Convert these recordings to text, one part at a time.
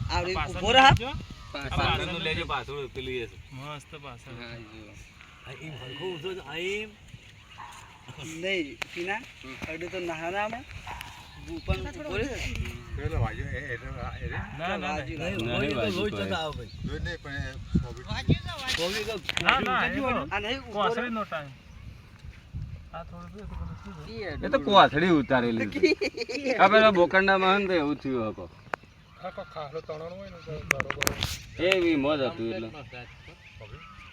આવડી ઉભો રહા પાછળનું લેજો પાછળ પેલું એ મસ્ત પાછળ હા જો આઈ હરખો ઉઠો આઈ નહીં પીના અડે તો નહાનામાં પણ ઉભો રહે પેલો વાજો એ ના ના નહીં લોહી ચતા આવે જોઈ નહીં પણ ના ના આ નહીં ઉભો રહે કોસળી નો ટાઈમ આ થોડું એ તો કોથળી ઉતારેલી આ પેલા બોકંડામાં હન તો એવું થયું હકો આખો ખાલો તણાનો હોય ને તો બરોબર એવી મોજ હતું એટલે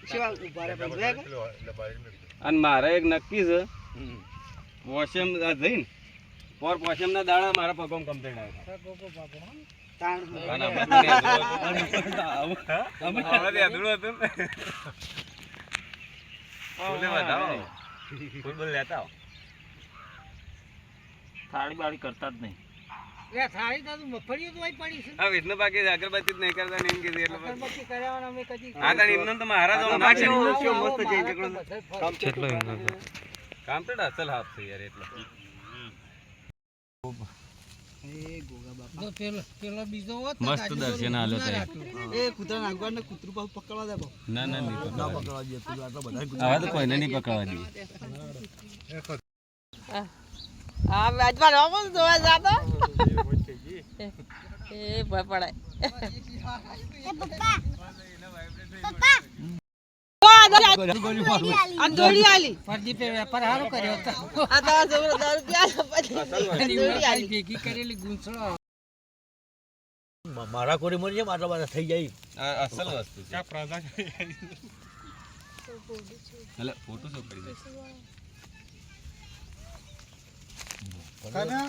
શિવા ઉભા રહે બોલે એટલે બારી મેળી અને મારે એક નક્કી છે પોશમ જઈને પોર પોશમના દાડા મારા પગોમ કમ્પ્લેન્ટ આવ્યો તાણ થાળી બાળી કરતા જ નહીં અગરબત્તી જ નહીં કરતા ને એમ કીધું એટલે અગરબત્તી કરાવવાના અમે કદી આ તાણ એમને તો મહારાજ ના છે મસ્ત જઈ ઝઘડો કામ તો અસલ હાથ છે યાર એટલે એ ગોગા બાપા પેલો બીજો હોત મસ્ત દર્શન આલ્યો તે એ કૂતરા નાગવાડ ને કૂતરું પાછું પકડવા દે બાપ ના ના નહીં પકડવા દે હવે તો કોઈને નહીં પકડવા દે આ વાજવા રોમો જોવા જાતો એ ભય પડાય એ પપ્પા પપ્પા આ દોડી આલી પરદીપે વેપાર હારો કર્યો હતો આ તો જબરો દારૂ પ્યા પછી દોડી આલી ભેગી કરેલી ગુંસળો મારા કોરી મરી જાય આટલા બધા થઈ જાય આ અસલ વસ્તુ છે ક્યાં પ્રજા એટલે ફોટો શું પડી જાય